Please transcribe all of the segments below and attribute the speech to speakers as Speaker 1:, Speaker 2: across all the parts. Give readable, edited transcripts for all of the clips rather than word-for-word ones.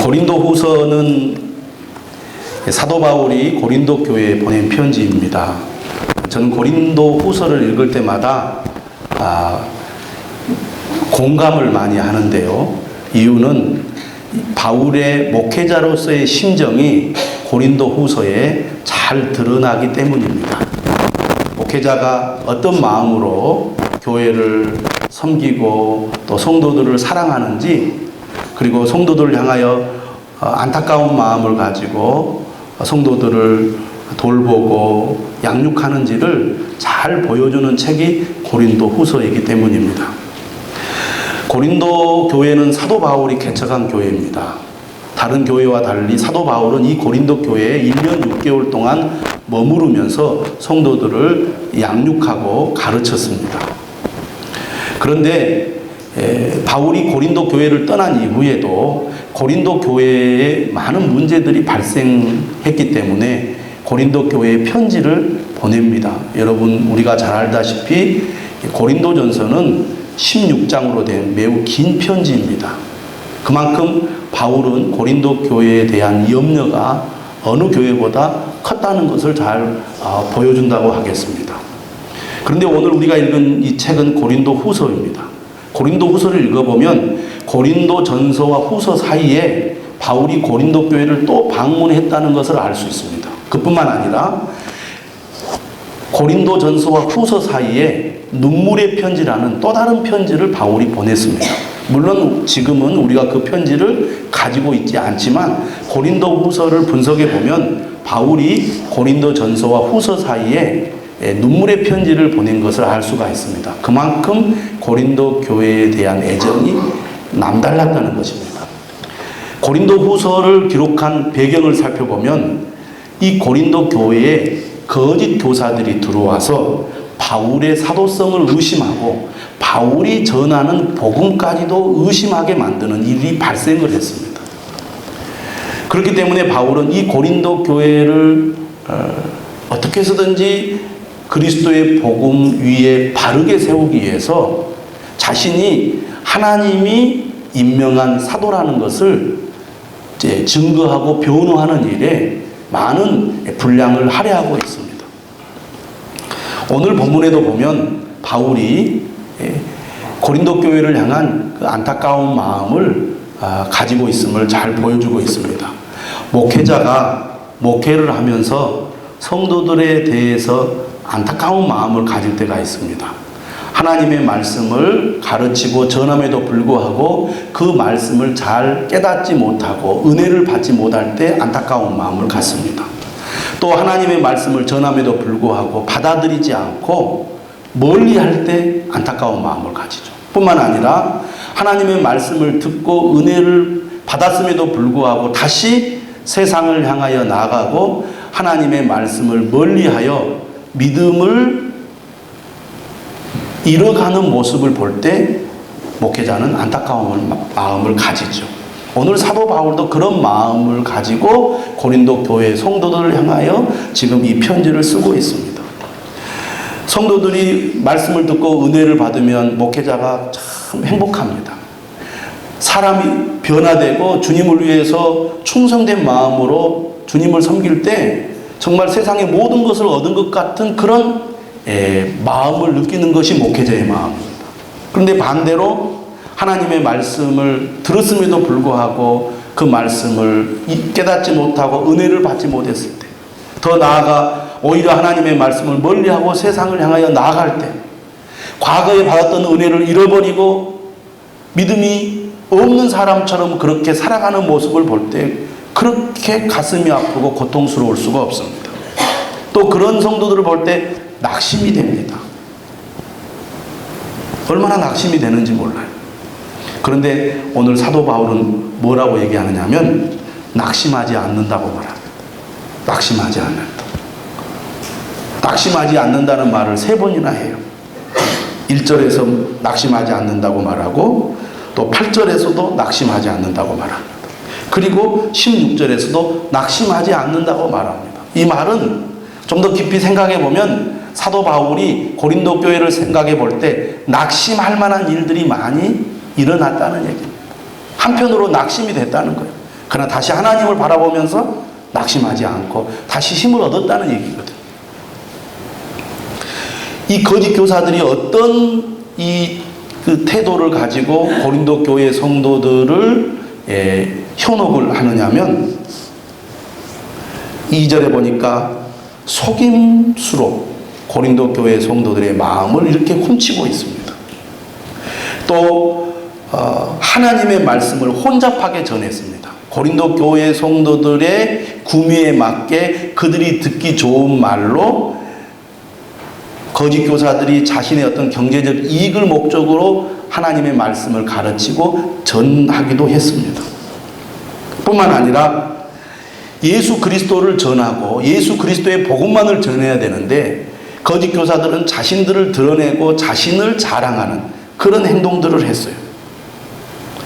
Speaker 1: 고린도 후서는 사도 바울이 고린도 교회에 보낸 편지입니다. 저는 고린도 후서를 읽을 때마다 공감을 많이 하는데요. 이유는 바울의 목회자로서의 심정이 고린도 후서에 잘 드러나기 때문입니다. 목회자가 어떤 마음으로 교회를 섬기고 또 성도들을 사랑하는지, 그리고 성도들을 향하여 안타까운 마음을 가지고 성도들을 돌보고 양육하는지를 잘 보여주는 책이 고린도 후서이기 때문입니다. 고린도 교회는 사도 바울이 개척한 교회입니다. 다른 교회와 달리 사도 바울은 이 고린도 교회에 1년 6개월 동안 머무르면서 성도들을 양육하고 가르쳤습니다. 그런데 바울이 고린도 교회를 떠난 이후에도 고린도 교회에 많은 문제들이 발생했기 때문에 고린도 교회에 편지를 보냅니다. 여러분, 우리가 잘 알다시피 고린도전서는 16장으로 된 매우 긴 편지입니다. 그만큼 바울은 고린도 교회에 대한 염려가 어느 교회보다 컸다는 것을 잘 보여준다고 하겠습니다. 그런데 오늘 우리가 읽은 이 책은 고린도 후서입니다. 고린도 후서를 읽어보면 고린도 전서와 후서 사이에 바울이 고린도 교회를 또 방문했다는 것을 알 수 있습니다. 그뿐만 아니라 고린도 전서와 후서 사이에 눈물의 편지라는 또 다른 편지를 바울이 보냈습니다. 물론 지금은 우리가 그 편지를 가지고 있지 않지만 고린도 후서를 분석해 보면 바울이 고린도 전서와 후서 사이에 눈물의 편지를 보낸 것을 알 수가 있습니다. 그만큼 고린도 교회에 대한 애정이 남달랐다는 것입니다. 고린도 후서를 기록한 배경을 살펴보면 이 고린도 교회에 거짓 교사들이 들어와서 바울의 사도성을 의심하고 바울이 전하는 복음까지도 의심하게 만드는 일이 발생을 했습니다. 그렇기 때문에 바울은 이 고린도 교회를 어떻게 해서든지 그리스도의 복음 위에 바르게 세우기 위해서 자신이 하나님이 임명한 사도라는 것을 이제 증거하고 변호하는 일에 많은 분량을 할애하고 있습니다. 오늘 본문에도 보면 바울이 고린도 교회를 향한 그 안타까운 마음을 가지고 있음을 잘 보여주고 있습니다. 목회자가 목회를 하면서 성도들에 대해서 안타까운 마음을 가질 때가 있습니다. 하나님의 말씀을 가르치고 전함에도 불구하고 그 말씀을 잘 깨닫지 못하고 은혜를 받지 못할 때 안타까운 마음을 갖습니다. 또 하나님의 말씀을 전함에도 불구하고 받아들이지 않고 멀리할 때 안타까운 마음을 가지죠. 뿐만 아니라 하나님의 말씀을 듣고 은혜를 받았음에도 불구하고 다시 세상을 향하여 나아가고 하나님의 말씀을 멀리하여 믿음을 잃어가는 모습을 볼 때 목회자는 안타까운 마음을 가지죠. 오늘 사도 바울도 그런 마음을 가지고 고린도 교회 성도들을 향하여 지금 이 편지를 쓰고 있습니다. 성도들이 말씀을 듣고 은혜를 받으면 목회자가 참 행복합니다. 사람이 변화되고 주님을 위해서 충성된 마음으로 주님을 섬길 때 정말 세상의 모든 것을 얻은 것 같은 그런 마음을 느끼는 것이 목회자의 마음입니다. 그런데 반대로 하나님의 말씀을 들었음에도 불구하고 그 말씀을 깨닫지 못하고 은혜를 받지 못했을 때, 더 나아가 오히려 하나님의 말씀을 멀리하고 세상을 향하여 나아갈 때, 과거에 받았던 은혜를 잃어버리고 믿음이 없는 사람처럼 그렇게 살아가는 모습을 볼 때 그렇게 가슴이 아프고 고통스러울 수가 없습니다. 또 그런 성도들을 볼 때 낙심이 됩니다. 얼마나 낙심이 되는지 몰라요. 그런데 오늘 사도 바울은 뭐라고 얘기하느냐 하면 낙심하지 않는다고 말합니다. 낙심하지 않는다. 낙심하지 않는다는 말을 3번이나 해요. 1절에서 낙심하지 않는다고 말하고 또 8절에서도 낙심하지 않는다고 말합니다. 그리고 16절에서도 낙심하지 않는다고 말합니다. 이 말은 좀 더 깊이 생각해 보면 사도 바울이 고린도 교회를 생각해 볼 때 낙심할 만한 일들이 많이 일어났다는 얘기입니다. 한편으로 낙심이 됐다는 거예요. 그러나 다시 하나님을 바라보면서 낙심하지 않고 다시 힘을 얻었다는 얘기거든. 이 거짓 교사들이 어떤 그 태도를 가지고 고린도 교회 성도들을 현혹을 하느냐면 2절에 보니까 속임수로 고린도 교회 성도들의 마음을 이렇게 훔치고 있습니다. 또 하나님의 말씀을 혼잡하게 전했습니다. 고린도 교회 성도들의 구미에 맞게 그들이 듣기 좋은 말로 거짓 교사들이 자신의 어떤 경제적 이익을 목적으로 하나님의 말씀을 가르치고 전하기도 했습니다. 뿐만 아니라 예수 그리스도를 전하고 예수 그리스도의 복음만을 전해야 되는데 거짓 교사들은 자신들을 드러내고 자신을 자랑하는 그런 행동들을 했어요.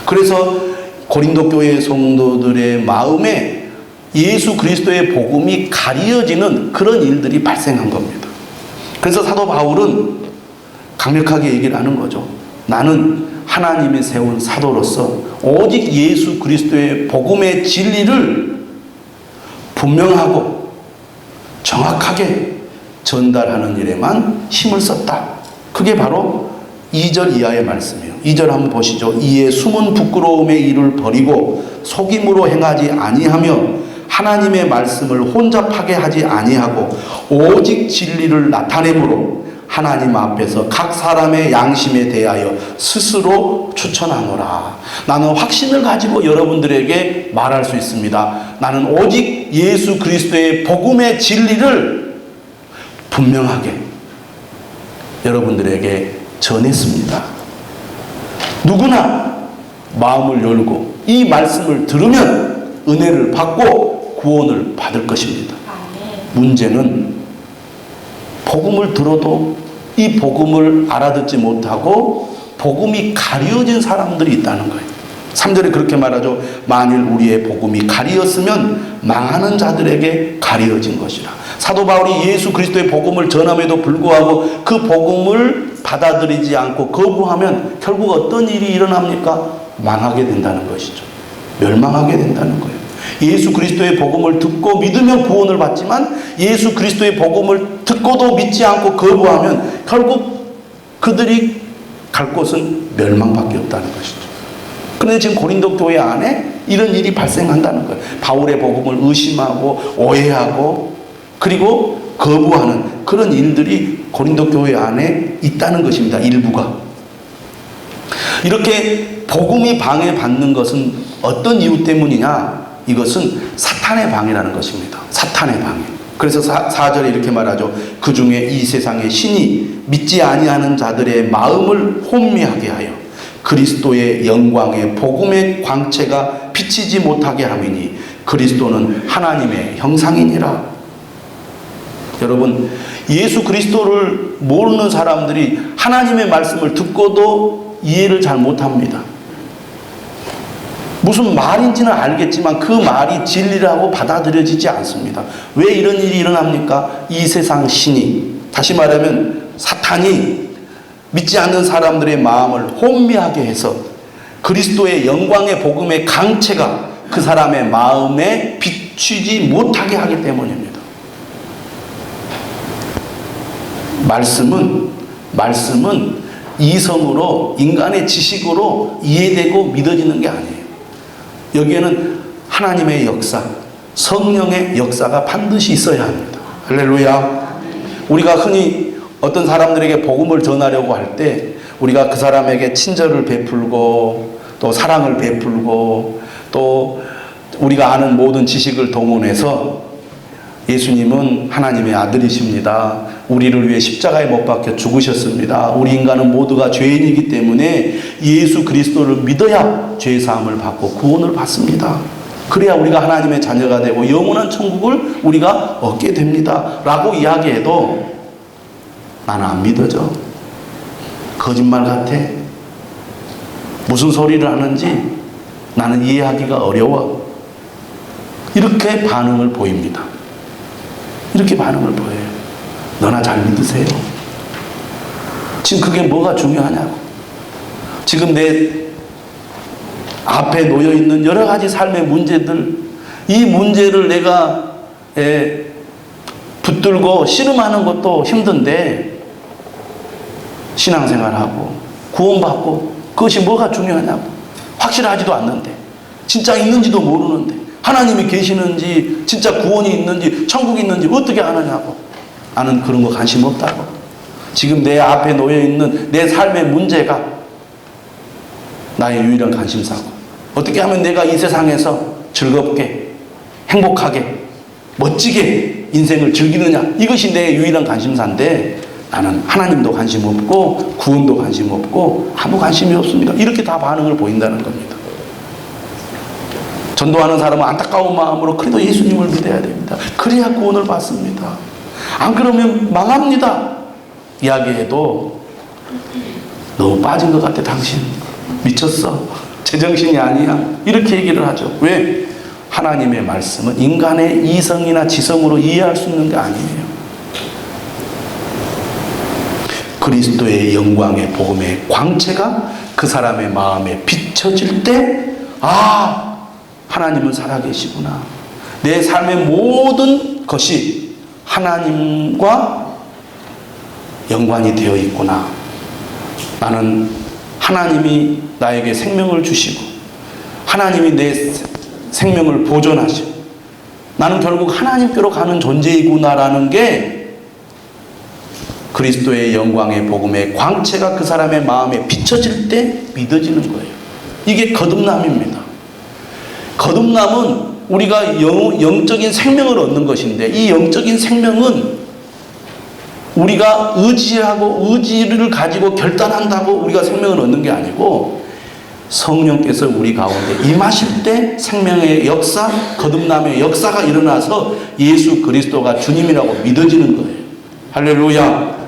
Speaker 1: 그래서 고린도 교회 성도들의 마음에 예수 그리스도의 복음이 가리어지는 그런 일들이 발생한 겁니다. 그래서 사도 바울은 강력하게 얘기를 하는 거죠. 나는 하나님이 세운 사도로서 오직 예수 그리스도의 복음의 진리를 분명하고 정확하게 전달하는 일에만 힘을 썼다. 그게 바로 2절 이하의 말씀이에요. 2절 한번 보시죠. 이에 숨은 부끄러움의 일을 버리고 속임으로 행하지 아니하며 하나님의 말씀을 혼잡하게 하지 아니하고 오직 진리를 나타내므로 하나님 앞에서 각 사람의 양심에 대하여 스스로 추천하노라. 나는 확신을 가지고 여러분들에게 말할 수 있습니다. 나는 오직 예수 그리스도의 복음의 진리를 분명하게 여러분들에게 전했습니다. 누구나 마음을 열고 이 말씀을 들으면 은혜를 받고 구원을 받을 것입니다. 문제는 복음을 들어도 이 복음을 알아듣지 못하고 복음이 가려진 사람들이 있다는 거예요. 3절에 그렇게 말하죠. 만일 우리의 복음이 가리었으면 망하는 자들에게 가려진 것이라. 사도 바울이 예수 그리스도의 복음을 전함에도 불구하고 그 복음을 받아들이지 않고 거부하면 결국 어떤 일이 일어납니까? 망하게 된다는 것이죠. 멸망하게 된다는 거예요. 예수 그리스도의 복음을 듣고 믿으면 구원을 받지만 예수 그리스도의 복음을 듣고도 믿지 않고 거부하면 결국 그들이 갈 곳은 멸망밖에 없다는 것이죠. 그런데 지금 고린도 교회 안에 이런 일이 발생한다는 거예요. 바울의 복음을 의심하고 오해하고 그리고 거부하는 그런 일들이 고린도 교회 안에 있다는 것입니다. 일부가. 이렇게 복음이 방해받는 것은 어떤 이유 때문이냐? 이것은 사탄의 방해라는 것입니다. 사탄의 방해. 그래서 4절에 이렇게 말하죠. 그 중에 이 세상의 신이 믿지 아니하는 자들의 마음을 혼미하게 하여 그리스도의 영광의 복음의 광채가 비치지 못하게 함이니 그리스도는 하나님의 형상이니라. 여러분, 예수 그리스도를 모르는 사람들이 하나님의 말씀을 듣고도 이해를 잘 못합니다. 무슨 말인지는 알겠지만 그 말이 진리라고 받아들여지지 않습니다. 왜 이런 일이 일어납니까? 이 세상 신이, 다시 말하면 사탄이 믿지 않는 사람들의 마음을 혼미하게 해서 그리스도의 영광의 복음의 강체가 그 사람의 마음에 비추지 못하게 하기 때문입니다. 말씀은 이성으로, 인간의 지식으로 이해되고 믿어지는 게 아니에요. 여기에는 하나님의 역사, 성령의 역사가 반드시 있어야 합니다. 할렐루야. 우리가 흔히 어떤 사람들에게 복음을 전하려고 할 때 우리가 그 사람에게 친절을 베풀고 또 사랑을 베풀고 또 우리가 아는 모든 지식을 동원해서 예수님은 하나님의 아들이십니다. 우리를 위해 십자가에 못 박혀 죽으셨습니다. 우리 인간은 모두가 죄인이기 때문에 예수 그리스도를 믿어야 죄사함을 받고 구원을 받습니다. 그래야 우리가 하나님의 자녀가 되고 영원한 천국을 우리가 얻게 됩니다. 라고 이야기해도 나는 안 믿어져. 거짓말 같아. 무슨 소리를 하는지 나는 이해하기가 어려워. 이렇게 반응을 보입니다. 이렇게 반응을 보여요. 너나 잘 믿으세요. 지금 그게 뭐가 중요하냐고. 지금 내 앞에 놓여 있는 여러 가지 삶의 문제들, 이 문제를 내가 붙들고 씨름하는 것도 힘든데 신앙생활하고 구원받고 그것이 뭐가 중요하냐고. 확실하지도 않는데, 진짜 있는지도 모르는데, 하나님이 계시는지, 진짜 구원이 있는지, 천국이 있는지 어떻게 아느냐고. 나는 그런 거 관심 없다고. 지금 내 앞에 놓여 있는 내 삶의 문제가 나의 유일한 관심사고, 어떻게 하면 내가 이 세상에서 즐겁게, 행복하게, 멋지게 인생을 즐기느냐, 이것이 내 유일한 관심사인데 나는 하나님도 관심 없고 구원도 관심 없고 아무 관심이 없습니다. 이렇게 다 반응을 보인다는 겁니다. 전도하는 사람은 안타까운 마음으로 그래도 예수님을 믿어야 됩니다. 그래야 구원을 받습니다. 안 그러면 망합니다. 이야기해도 너무 빠진 것 같아. 당신 미쳤어. 제정신이 아니야. 이렇게 얘기를 하죠. 왜? 하나님의 말씀은 인간의 이성이나 지성으로 이해할 수 있는 게 아니에요. 그리스도의 영광의 복음의 광채가 그 사람의 마음에 비춰질 때, 아, 하나님은 살아계시구나. 내 삶의 모든 것이 하나님과 연관이 되어 있구나. 나는 하나님이 나에게 생명을 주시고 하나님이 내 생명을 보존하시고 나는 결국 하나님께로 가는 존재이구나라는 게 그리스도의 영광의 복음의 광채가 그 사람의 마음에 비춰질 때 믿어지는 거예요. 이게 거듭남입니다. 거듭남은 우리가 영적인 생명을 얻는 것인데, 이 영적인 생명은 우리가 의지하고 의지를 가지고 결단한다고 우리가 생명을 얻는 게 아니고 성령께서 우리 가운데 임하실 때 생명의 역사, 거듭남의 역사가 일어나서 예수 그리스도가 주님이라고 믿어지는 거예요. 할렐루야.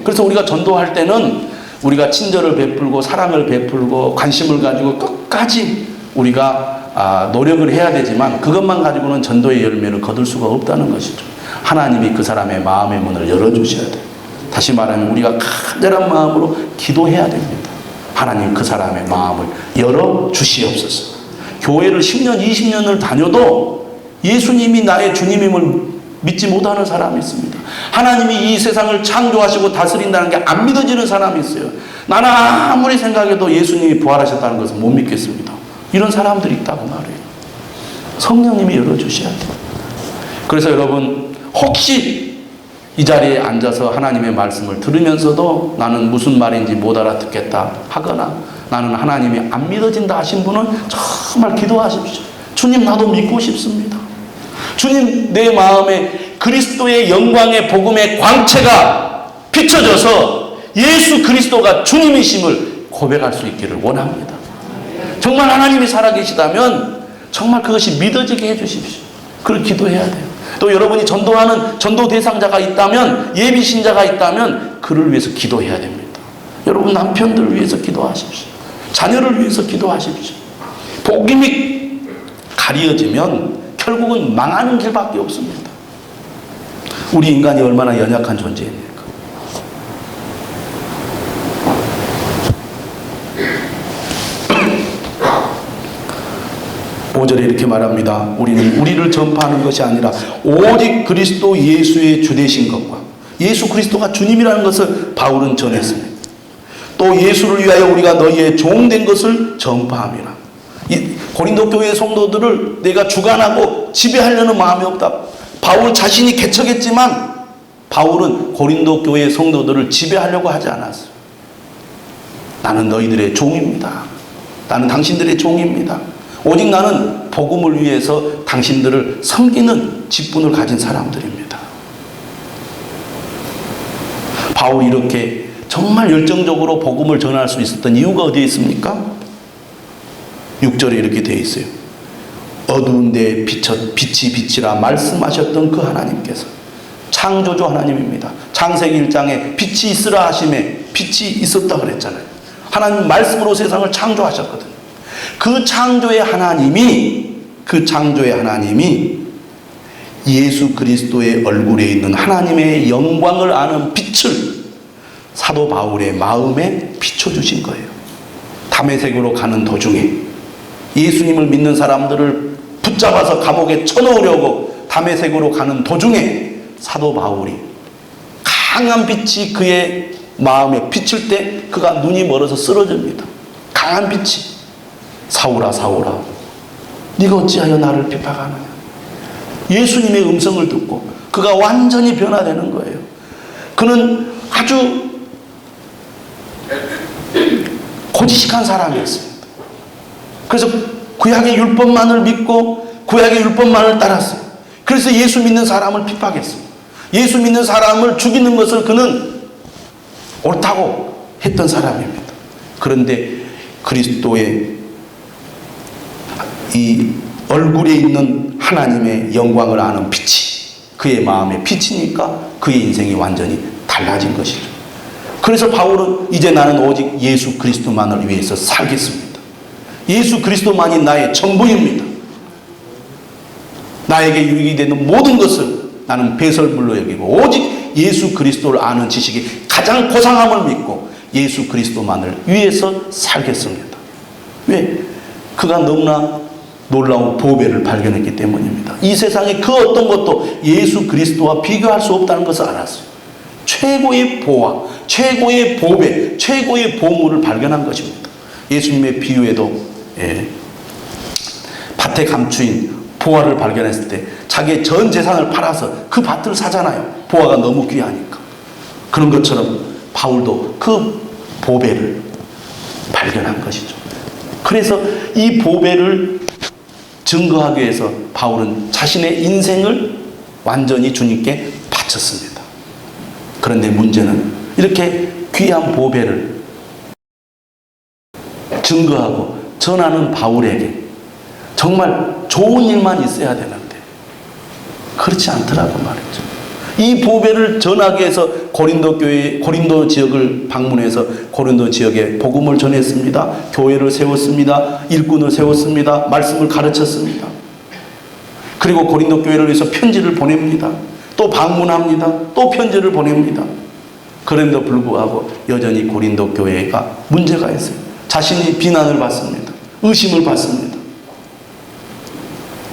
Speaker 1: 그래서 우리가 전도할 때는 우리가 친절을 베풀고 사랑을 베풀고 관심을 가지고 끝까지 우리가 노력을 해야 되지만 그것만 가지고는 전도의 열매를 거둘 수가 없다는 것이죠. 하나님이 그 사람의 마음의 문을 열어주셔야 돼요. 다시 말하면 우리가 간절한 마음으로 기도해야 됩니다. 하나님 그 사람의 마음을 열어주시옵소서. 교회를 10년, 20년을 다녀도 예수님이 나의 주님임을 믿지 못하는 사람이 있습니다. 하나님이 이 세상을 창조하시고 다스린다는 게 안 믿어지는 사람이 있어요. 나는 아무리 생각해도 예수님이 부활하셨다는 것을 못 믿겠습니다. 이런 사람들이 있다고 말해요. 성령님이 열어주셔야 돼요. 그래서 여러분, 혹시 이 자리에 앉아서 하나님의 말씀을 들으면서도 나는 무슨 말인지 못 알아듣겠다 하거나 나는 하나님이 안 믿어진다 하신 분은 정말 기도하십시오. 주님, 나도 믿고 싶습니다. 주님, 내 마음에 그리스도의 영광의 복음의 광채가 비춰져서 예수 그리스도가 주님이심을 고백할 수 있기를 원합니다. 정말 하나님이 살아계시다면 정말 그것이 믿어지게 해주십시오. 그걸 기도해야 돼요. 또 여러분이 전도하는 전도 대상자가 있다면, 예비 신자가 있다면 그를 위해서 기도해야 됩니다. 여러분 남편들을 위해서 기도하십시오. 자녀를 위해서 기도하십시오. 복음이 가려지면 결국은 망하는 길밖에 없습니다. 우리 인간이 얼마나 연약한 존재입니까? 5절에 이렇게 말합니다. 우리는 우리를 전파하는 것이 아니라 오직 그리스도 예수의 주되신 것과 예수 그리스도가 주님이라는 것을 바울은 전했습니다. 또 예수를 위하여 우리가 너희의 종된 것을 전파함이라. 고린도 교회 성도들을 내가 주관하고 지배하려는 마음이 없다. 바울 자신이 개척했지만 바울은 고린도 교회 성도들을 지배하려고 하지 않았어요. 나는 너희들의 종입니다. 나는 당신들의 종입니다. 오직 나는 복음을 위해서 당신들을 섬기는 직분을 가진 사람들입니다. 바울이 이렇게 정말 열정적으로 복음을 전할 수 있었던 이유가 어디에 있습니까? 6절에 이렇게 되어 있어요. 어두운 데에 빛이 빛이라 말씀하셨던 그 하나님께서 창조주 하나님입니다. 창세기 1장에 빛이 있으라 하심에 빛이 있었다 그랬잖아요. 하나님 말씀으로 세상을 창조하셨거든요. 그 창조의 하나님이 예수 그리스도의 얼굴에 있는 하나님의 영광을 아는 빛을 사도 바울의 마음에 비춰주신 거예요. 다메섹으로 가는 도중에 예수님을 믿는 사람들을 붙잡아서 감옥에 쳐넣으려고 다메섹으로 가는 도중에 사도 바울이 강한 빛이 그의 마음에 비칠 때 그가 눈이 멀어서 쓰러집니다. 강한 빛이. 사울아 사울아 네가 어찌하여 나를 비박하느냐. 예수님의 음성을 듣고 그가 완전히 변화되는 거예요. 그는 아주 고지식한 사람이었습니다. 그래서 구약의 율법만을 믿고 구약의 율법만을 따랐어요. 그래서 예수 믿는 사람을 핍박했습니다. 예수 믿는 사람을 죽이는 것을 그는 옳다고 했던 사람입니다. 그런데 그리스도의 이 얼굴에 있는 하나님의 영광을 아는 빛이 그의 마음에 비치니까 그의 인생이 완전히 달라진 것이죠. 그래서 바울은 이제 나는 오직 예수 그리스도만을 위해서 살겠습니다. 예수 그리스도만이 나의 전부입니다. 나에게 유익이 되는 모든 것을 나는 배설물로 여기고 오직 예수 그리스도를 아는 지식이 가장 고상함을 믿고 예수 그리스도만을 위해서 살겠습니다. 왜? 그가 너무나 놀라운 보배를 발견했기 때문입니다. 이 세상에 그 어떤 것도 예수 그리스도와 비교할 수 없다는 것을 알았어요. 최고의 보화, 최고의 보배, 최고의 보물을 발견한 것입니다. 예수님의 비유에도 밭에 감추인 보화를 발견했을 때 자기의 전 재산을 팔아서 그 밭을 사잖아요. 보화가 너무 귀하니까. 그런 것처럼 바울도 그 보배를 발견한 것이죠. 그래서 이 보배를 증거하기 위해서 바울은 자신의 인생을 완전히 주님께 바쳤습니다. 그런데 문제는 이렇게 귀한 보배를 증거하고 전하는 바울에게 정말 좋은 일만 있어야 되는데 그렇지 않더라고 말이죠. 이 보배를 전하기 위해서 고린도 지역을 방문해서 고린도 지역에 복음을 전했습니다. 교회를 세웠습니다. 일꾼을 세웠습니다. 말씀을 가르쳤습니다. 그리고 고린도 교회를 위해서 편지를 보냅니다. 또 방문합니다. 또 편지를 보냅니다. 그런데도 불구하고 여전히 고린도 교회가 문제가 있어요. 자신이 비난을 받습니다. 의심을 받습니다.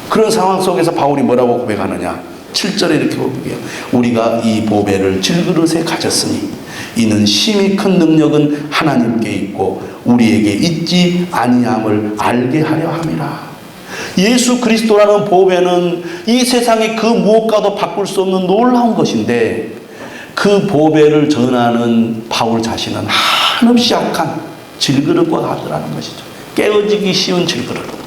Speaker 1: 그런 상황 속에서 바울이 뭐라고 고백하느냐? 7절에 이렇게 고백해요. 우리가 이 보배를 질그릇에 가졌으니 이는 심히 큰 능력은 하나님께 있고 우리에게 있지 아니함을 알게 하려 함이라. 예수 그리스도라는 보배는 이 세상의 그 무엇과도 바꿀 수 없는 놀라운 것인데 그 보배를 전하는 바울 자신은 한없이 약한 질그릇과 같더라는 것이죠. 깨어지기 쉬운 질그릇.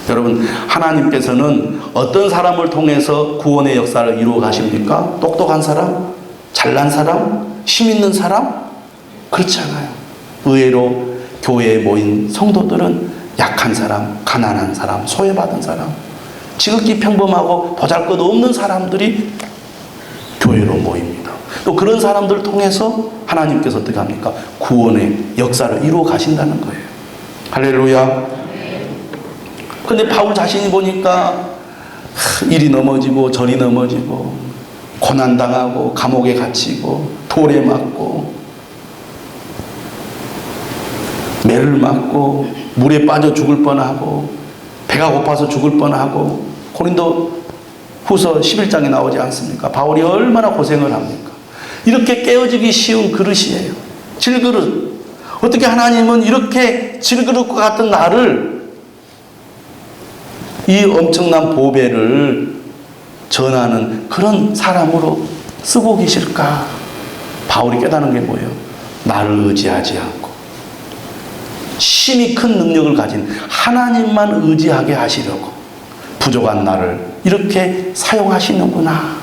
Speaker 1: 여러분, 하나님께서는 어떤 사람을 통해서 구원의 역사를 이루어 가십니까? 똑똑한 사람? 잘난 사람? 힘 있는 사람? 그렇지 않아요. 의외로 교회에 모인 성도들은 약한 사람, 가난한 사람, 소외받은 사람, 지극히 평범하고 보잘것없는 사람들이 교회로 모입니다. 또 그런 사람들을 통해서 하나님께서 어떻게 합니까? 구원의 역사를 이루어 가신다는 거예요. 할렐루야. 근데 바울 자신이 보니까 이리 넘어지고 저리 넘어지고 고난당하고 감옥에 갇히고 돌에 맞고 매를 맞고 물에 빠져 죽을 뻔하고 배가 고파서 죽을 뻔하고 고린도 후서 11장에 나오지 않습니까? 바울이 얼마나 고생을 합니까? 이렇게 깨어지기 쉬운 그릇이에요. 질그릇. 어떻게 하나님은 이렇게 질그릇과 같은 나를 이 엄청난 보배를 전하는 그런 사람으로 쓰고 계실까? 바울이 깨닫는 게 뭐예요? 나를 의지하지 않고 심히 큰 능력을 가진 하나님만 의지하게 하시려고 부족한 나를 이렇게 사용하시는구나.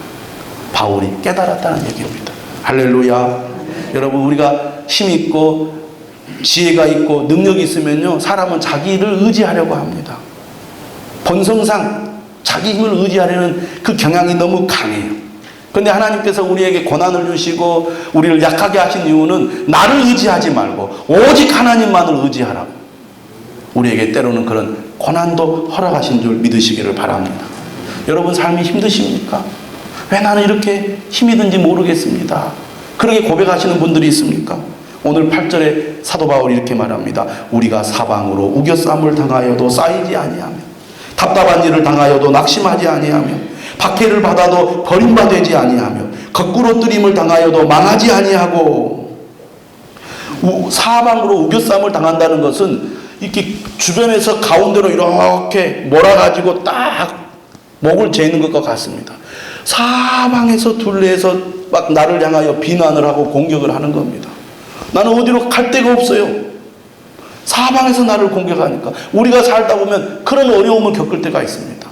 Speaker 1: 바울이 깨달았다는 얘기입니다. 할렐루야. 여러분, 우리가 힘 있고 지혜가 있고 능력이 있으면요, 사람은 자기를 의지하려고 합니다. 본성상 자기 힘을 의지하려는 그 경향이 너무 강해요. 그런데 하나님께서 우리에게 고난을 주시고 우리를 약하게 하신 이유는 나를 의지하지 말고 오직 하나님만을 의지하라고 우리에게 때로는 그런 고난도 허락하신 줄 믿으시기를 바랍니다. 여러분, 삶이 힘드십니까? 왜 나는 이렇게 힘이 든지 모르겠습니다. 그렇게 고백하시는 분들이 있습니까? 오늘 8절에 사도 바울이 이렇게 말합니다. 우리가 사방으로 우겨쌈을 당하여도 쌓이지 아니하며 답답한 일을 당하여도 낙심하지 아니하며 박해를 받아도 버림받지 아니하며 거꾸로 뜨림을 당하여도 망하지 아니하고. 사방으로 우겨쌈을 당한다는 것은 이렇게 주변에서 가운데로 이렇게 몰아가지고 딱 목을 재는 것과 같습니다. 사방에서 둘레에서 막 나를 향하여 비난을 하고 공격을 하는 겁니다. 나는 어디로 갈 데가 없어요. 사방에서 나를 공격하니까. 우리가 살다 보면 그런 어려움을 겪을 때가 있습니다.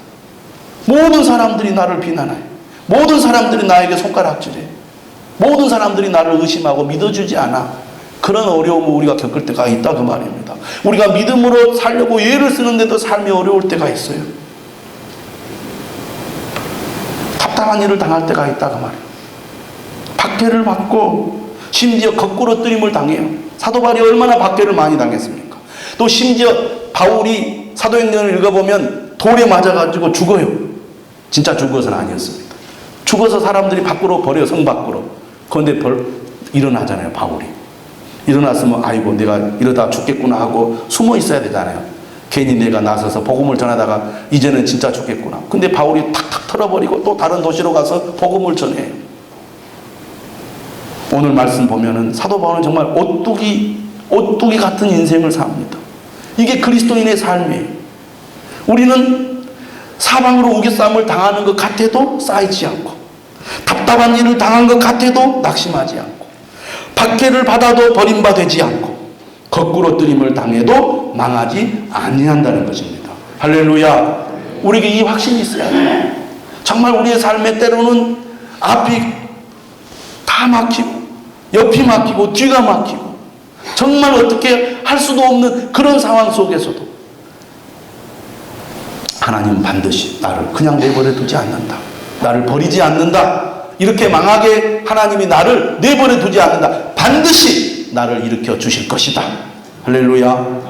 Speaker 1: 모든 사람들이 나를 비난해요. 모든 사람들이 나에게 손가락질해요. 모든 사람들이 나를 의심하고 믿어주지 않아. 그런 어려움을 우리가 겪을 때가 있다 그 말입니다. 우리가 믿음으로 살려고 예를 쓰는데도 삶이 어려울 때가 있어요. 답답한 일을 당할 때가 있다 그 말이에요. 박해를 받고 심지어 거꾸로 뜨림을 당해요. 사도 바울이 얼마나 박해를 많이 당했습니까? 또 심지어 바울이 사도행전을 읽어보면 돌에 맞아가지고 죽어요. 진짜 죽은 것은 아니었습니다. 죽어서 사람들이 밖으로 버려요. 성 밖으로. 그런데 일어나잖아요. 바울이. 일어났으면 아이고 내가 이러다 죽겠구나 하고 숨어 있어야 되잖아요. 괜히 내가 나서서 복음을 전하다가 이제는 진짜 죽겠구나. 근데 바울이 탁탁 털어버리고 또 다른 도시로 가서 복음을 전해요. 오늘 말씀 보면은 사도 바울은 정말 오뚜기 같은 인생을 삽니다. 이게 그리스도인의 삶이에요. 우리는 사방으로 우겨쌈을 당하는 것 같아도 쌓이지 않고 답답한 일을 당한 것 같아도 낙심하지 않고 박해를 받아도 버림받지 않고 거꾸로 뜨림을 당해도 망하지 아니한다는 것입니다. 할렐루야. 우리에게 이 확신이 있어야 돼요. 정말 우리의 삶에 때로는 앞이 다 막히고 옆이 막히고 뒤가 막히고 정말 어떻게 할 수도 없는 그런 상황 속에서도 하나님은 반드시 나를 그냥 내버려 두지 않는다. 나를 버리지 않는다. 이렇게 망하게 하나님이 나를 내버려 두지 않는다. 반드시 나를 일으켜 주실 것이다. 할렐루야.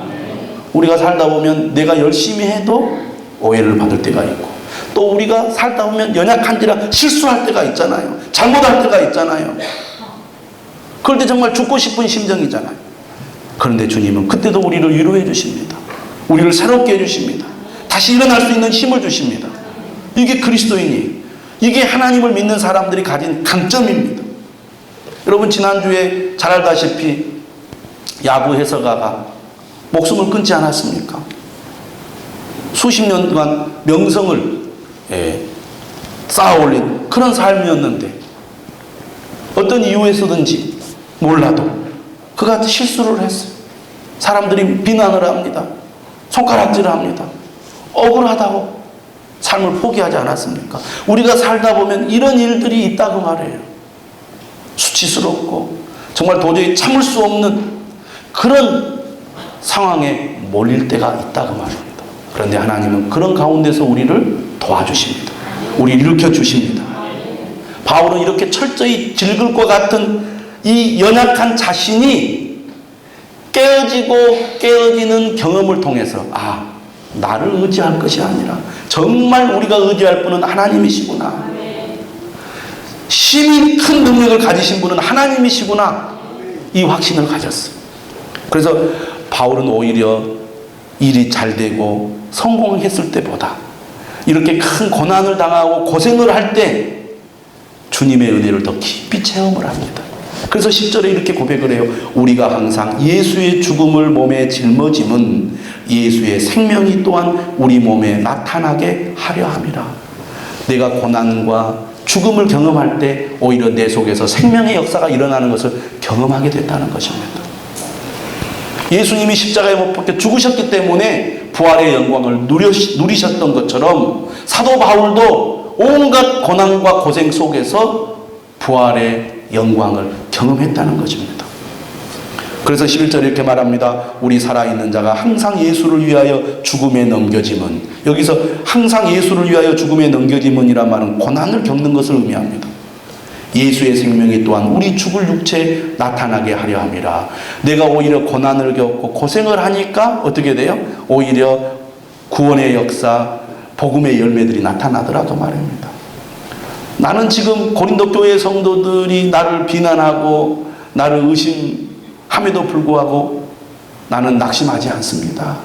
Speaker 1: 우리가 살다 보면 내가 열심히 해도 오해를 받을 때가 있고 또 우리가 살다 보면 연약한지라 실수할 때가 있잖아요. 잘못할 때가 있잖아요. 그럴 때 정말 죽고 싶은 심정이잖아요. 그런데 주님은 그때도 우리를 위로해 주십니다. 우리를 새롭게 해주십니다. 다시 일어날 수 있는 힘을 주십니다. 이게 그리스도인이, 이게 하나님을 믿는 사람들이 가진 강점입니다. 여러분 지난주에 잘 알다시피 야구 해설가가 목숨을 끊지 않았습니까? 수십 년간 명성을 쌓아올린 그런 삶이었는데 어떤 이유에서든지 몰라도 그가 실수를 했어요. 사람들이 비난을 합니다. 손가락질을 합니다. 억울하다고 삶을 포기하지 않았습니까? 우리가 살다 보면 이런 일들이 있다고 말해요. 수치스럽고 정말 도저히 참을 수 없는 그런 상황에 몰릴 때가 있다고 말입니다. 그런데 하나님은 그런 가운데서 우리를 도와주십니다. 우리를 일으켜 주십니다. 바울은 이렇게 철저히 질글과 같은 이 연약한 자신이 깨어지는 경험을 통해서 나를 의지할 것이 아니라 정말 우리가 의지할 분은 하나님이시구나. 심히 큰 능력을 가지신 분은 하나님이시구나. 이 확신을 가졌어요. 그래서 바울은 오히려 일이 잘 되고 성공했을 때보다 이렇게 큰 고난을 당하고 고생을 할 때 주님의 은혜를 더 깊이 체험을 합니다. 그래서 10절에 이렇게 고백을 해요. 우리가 항상 예수의 죽음을 몸에 짊어짐은 예수의 생명이 또한 우리 몸에 나타나게 하려 함이라. 내가 고난과 죽음을 경험할 때 오히려 내 속에서 생명의 역사가 일어나는 것을 경험하게 됐다는 것입니다. 예수님이 십자가에 못 박혀 죽으셨기 때문에 부활의 영광을 누리셨던 것처럼 사도 바울도 온갖 고난과 고생 속에서 부활의 영광을 경험했다는 것입니다. 그래서 11절에 이렇게 말합니다. 우리 살아있는 자가 항상 예수를 위하여 죽음에 넘겨짐은, 여기서 항상 예수를 위하여 죽음에 넘겨짐은이란 말은 고난을 겪는 것을 의미합니다. 예수의 생명이 또한 우리 죽을 육체에 나타나게 하려 함이라. 내가 오히려 고난을 겪고 고생을 하니까 어떻게 돼요? 오히려 구원의 역사, 복음의 열매들이 나타나더라고 말입니다. 나는 지금 고린도 교회 성도들이 나를 비난하고 나를 의심하는 함에도 불구하고 나는 낙심하지 않습니다.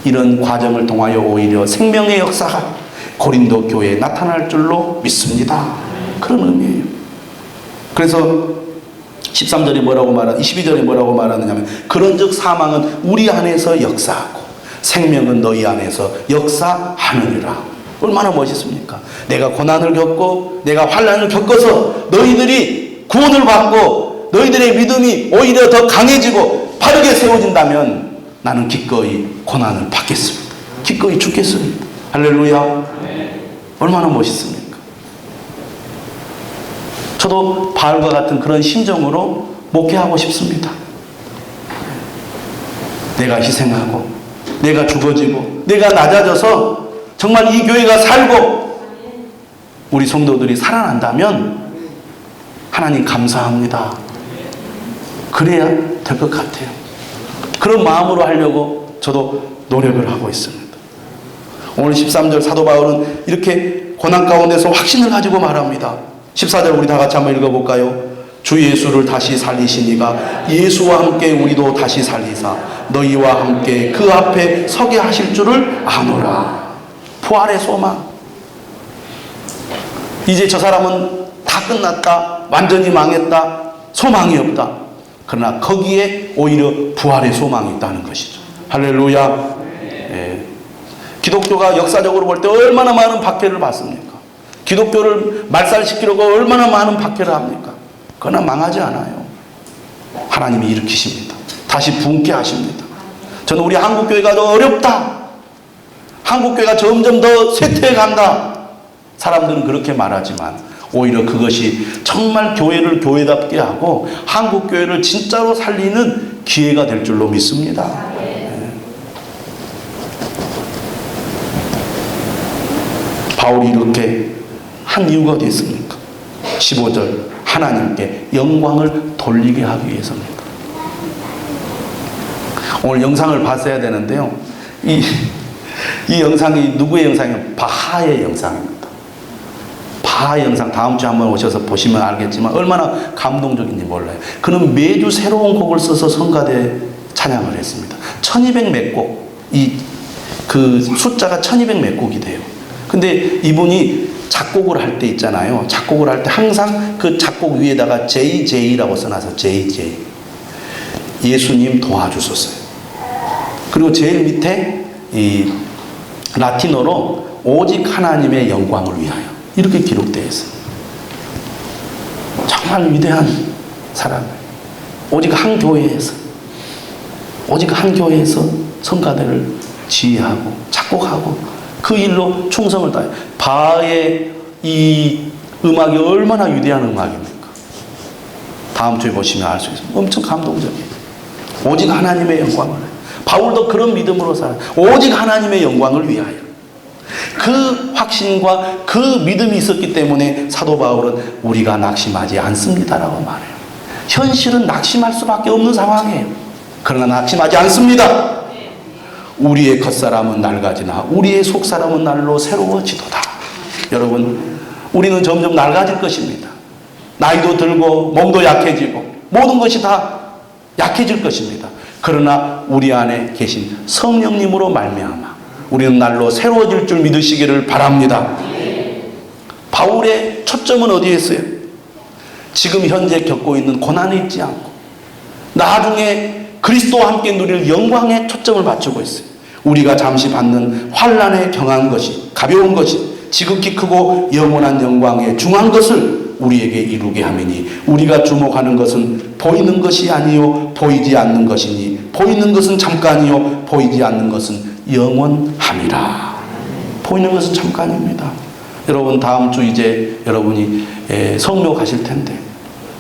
Speaker 1: 이런 과정을 통하여 오히려 생명의 역사가 고린도 교회에 나타날 줄로 믿습니다. 그런 의미예요. 그래서 13절에 뭐라고 말하는, 22절에 뭐라고 말하느냐면, 그런즉 사망은 우리 안에서 역사하고 생명은 너희 안에서 역사하느니라. 얼마나 멋있습니까? 내가 고난을 겪고 내가 환난을 겪어서 너희들이 구원을 받고 너희들의 믿음이 오히려 더 강해지고 바르게 세워진다면 나는 기꺼이 고난을 받겠습니다. 기꺼이 죽겠습니다. 할렐루야. 얼마나 멋있습니까? 저도 바울과 같은 그런 심정으로 목회하고 싶습니다. 내가 희생하고 내가 죽어지고 내가 낮아져서 정말 이 교회가 살고 우리 성도들이 살아난다면 하나님 감사합니다. 그래야 될 것 같아요. 그런 마음으로 하려고 저도 노력을 하고 있습니다. 오늘 13절 사도 바울은 이렇게 고난 가운데서 확신을 가지고 말합니다. 14절 우리 다 같이 한번 읽어볼까요? 주 예수를 다시 살리시니가 예수와 함께 우리도 다시 살리사 너희와 함께 그 앞에 서게 하실 줄을 아노라. 부활의 소망. 이제 저 사람은 다 끝났다, 완전히 망했다, 소망이 없다. 그러나 거기에 오히려 부활의 소망이 있다는 것이죠. 할렐루야. 예. 기독교가 역사적으로 볼 때 얼마나 많은 박해를 받습니까? 기독교를 말살시키려고 얼마나 많은 박해를 합니까? 그러나 망하지 않아요. 하나님이 일으키십니다. 다시 부흥케 하십니다. 저는 우리 한국교회가 더 어렵다, 한국교회가 점점 더 쇠퇴해간다, 사람들은 그렇게 말하지만 오히려 그것이 정말 교회를 교회답게 하고 한국교회를 진짜로 살리는 기회가 될 줄로 믿습니다. 바울이 이렇게 한 이유가 어디 있습니까? 15절 하나님께 영광을 돌리게 하기 위해서입니다. 오늘 영상을 봤어야 되는데요, 이 영상이 누구의 영상이에요? 바하의 영상입니다. 바하 영상 다음 주에 한번 오셔서 보시면 알겠지만 얼마나 감동적인지 몰라요. 그는 매주 새로운 곡을 써서 성가대 찬양을 했습니다. 1200 몇 곡, 그 숫자가 1200 몇 곡이 돼요. 근데 이분이 작곡을 할 때 있잖아요. 작곡을 할 때 항상 그 작곡 위에다가 JJ라고 써놔서 JJ. 예수님 도와주소서요. 그리고 제일 밑에 이 라틴어로 오직 하나님의 영광을 위하여 이렇게 기록되어 있습니다. 정말 위대한 사람. 오직 한 교회에서 성가대를 지휘하고 작곡하고 그 일로 충성을 다해요. 바하의 이 음악이 얼마나 위대한 음악입니까? 다음 주에 보시면 알 수 있습니다. 엄청 감동적이에요. 오직 하나님의 영광을 해요. 바울도 그런 믿음으로 살아요. 오직 하나님의 영광을 위하여. 그 확신과 그 믿음이 있었기 때문에 사도 바울은 우리가 낙심하지 않습니다라고 말해요. 현실은 낙심할 수밖에 없는 상황이에요. 그러나 낙심하지 않습니다. 우리의 겉사람은 낡아지나 우리의 속사람은 날로 새로워지도다. 여러분, 우리는 점점 낡아질 것입니다. 나이도 들고 몸도 약해지고 모든 것이 다 약해질 것입니다. 그러나 우리 안에 계신 성령님으로 말미암아 우리는 날로 새로워질 줄 믿으시기를 바랍니다. 바울의 초점은 어디에 있어요? 지금 현재 겪고 있는 고난에 있지 않고 나중에 그리스도와 함께 누릴 영광에 초점을 맞추고 있어요. 우리가 잠시 받는 환난에 경한 것이, 가벼운 것이 지극히 크고 영원한 영광에 중한 것을 우리에게 이루게 하매니 우리가 주목하는 것은 보이는 것이 아니요 보이지 않는 것이니 보이는 것은 잠깐이요 보이지 않는 것은 영원함이라. 보이는 것은 잠깐입니다. 여러분, 다음 주 이제 여러분이 성묘 가실 텐데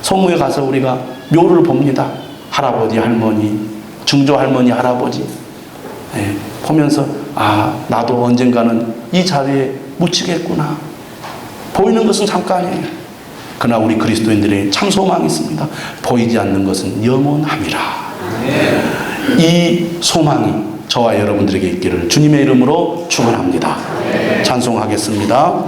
Speaker 1: 성묘에 가서 우리가 묘를 봅니다. 할아버지, 할머니, 증조 할머니, 할아버지 보면서 나도 언젠가는 이 자리에 묻히겠구나. 보이는 것은 잠깐이에요. 그러나 우리 그리스도인들의 참 소망이 있습니다. 보이지 않는 것은 영원함이라. 이 소망이 저와 여러분들에게 있기를 주님의 이름으로 축원합니다. 찬송하겠습니다.